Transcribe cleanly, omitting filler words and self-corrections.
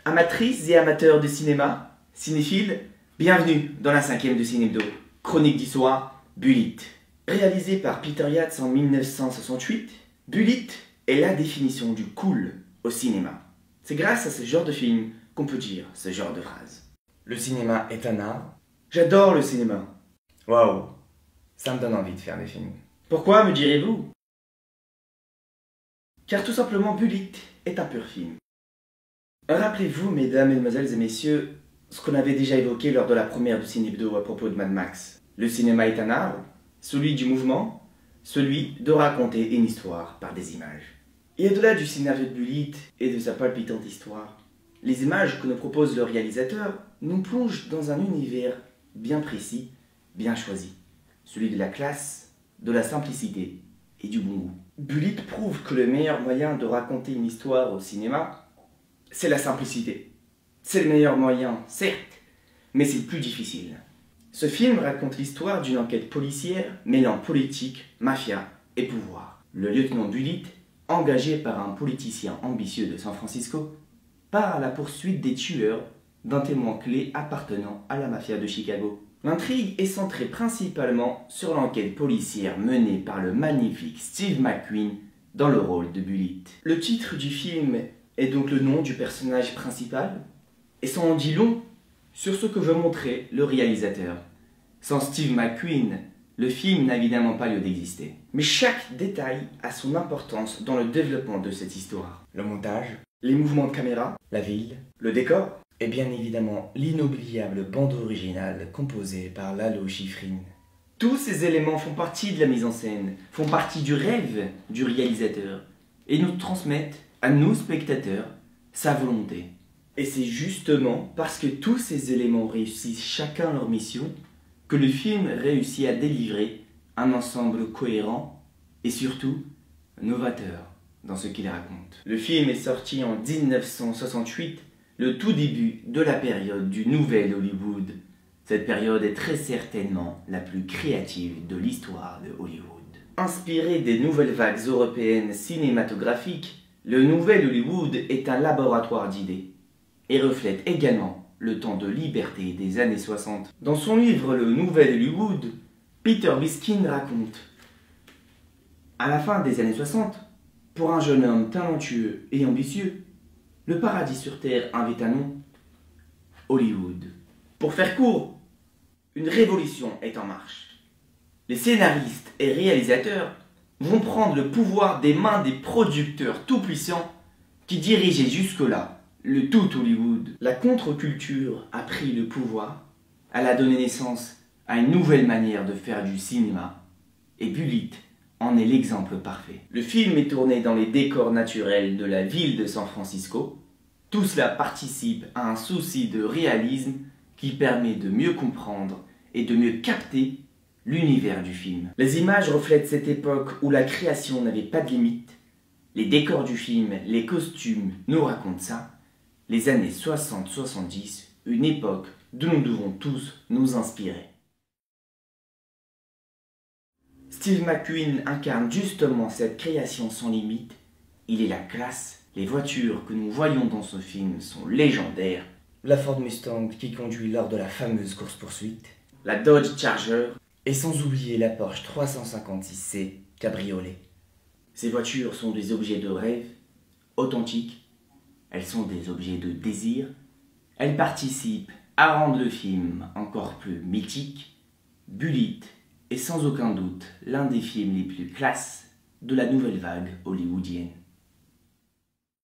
Amatrices et amateurs de cinéma, cinéphiles, bienvenue dans la 5e de Cinébdo, chronique d'histoire, Bullitt. Réalisé par Peter Yates en 1968, Bullitt est la définition du cool au cinéma. C'est grâce à ce genre de film qu'on peut dire ce genre de phrase. Le cinéma est un art. J'adore le cinéma. Waouh, ça me donne envie de faire des films. Pourquoi, me direz-vous? Car tout simplement, Bullitt est un pur film. Rappelez-vous, mesdames, mesdemoiselles et messieurs, ce qu'on avait déjà évoqué lors de la première du Cinébdo à propos de Mad Max. Le cinéma est un art, celui du mouvement, celui de raconter une histoire par des images. Et au-delà du scénario de Bullitt et de sa palpitante histoire, les images que nous propose le réalisateur nous plongent dans un univers bien précis, bien choisi. Celui de la classe, de la simplicité et du bon goût. Bullitt prouve que le meilleur moyen de raconter une histoire au cinéma, c'est la simplicité. C'est le meilleur moyen, certes, mais c'est le plus difficile. Ce film raconte l'histoire d'une enquête policière mêlant politique, mafia et pouvoir. Le lieutenant Bullitt, engagé par un politicien ambitieux de San Francisco, part à la poursuite des tueurs d'un témoin clé appartenant à la mafia de Chicago. L'intrigue est centrée principalement sur l'enquête policière menée par le magnifique Steve McQueen dans le rôle de Bullitt. Le titre du film est donc le nom du personnage principal, et ça en dit long sur ce que veut montrer le réalisateur. Sans Steve McQueen, le film n'a évidemment pas lieu d'exister. Mais chaque détail a son importance dans le développement de cette histoire. Le montage, les mouvements de caméra, la ville, le décor, et bien évidemment l'inoubliable bande originale composée par Lalo Schifrin. Tous ces éléments font partie de la mise en scène, font partie du rêve du réalisateur, et nous transmettent à nous spectateurs sa volonté. Et c'est justement parce que tous ces éléments réussissent chacun leur mission que le film réussit à délivrer un ensemble cohérent et surtout novateur dans ce qu'il raconte. Le film est sorti en 1968, le tout début de la période du Nouvel Hollywood. Cette période est très certainement la plus créative de l'histoire de Hollywood. Inspiré des nouvelles vagues européennes cinématographiques, le Nouvel Hollywood est un laboratoire d'idées et reflète également le temps de liberté des années 60. Dans son livre Le Nouvel Hollywood, Peter Biskind raconte: à la fin des années 60, pour un jeune homme talentueux et ambitieux, le paradis sur Terre avait un nom: Hollywood. Pour faire court, une révolution est en marche. Les scénaristes et réalisateurs vont prendre le pouvoir des mains des producteurs tout-puissants qui dirigeaient jusque-là le tout Hollywood. La contre-culture a pris le pouvoir, elle a donné naissance à une nouvelle manière de faire du cinéma, et Bullitt en est l'exemple parfait. Le film est tourné dans les décors naturels de la ville de San Francisco. Tout cela participe à un souci de réalisme qui permet de mieux comprendre et de mieux capter l'univers du film. Les images reflètent cette époque où la création n'avait pas de limite. Les décors du film, les costumes nous racontent ça. Les années 60-70, une époque dont nous devons tous nous inspirer. Steve McQueen incarne justement cette création sans limite. Il est la classe. Les voitures que nous voyons dans ce film sont légendaires. La Ford Mustang qui conduit lors de la fameuse course-poursuite, la Dodge Charger, et sans oublier la Porsche 356C cabriolet. Ces voitures sont des objets de rêve, authentiques. Elles sont des objets de désir. Elles participent à rendre le film encore plus mythique. Bullitt est sans aucun doute l'un des films les plus classes de la nouvelle vague hollywoodienne.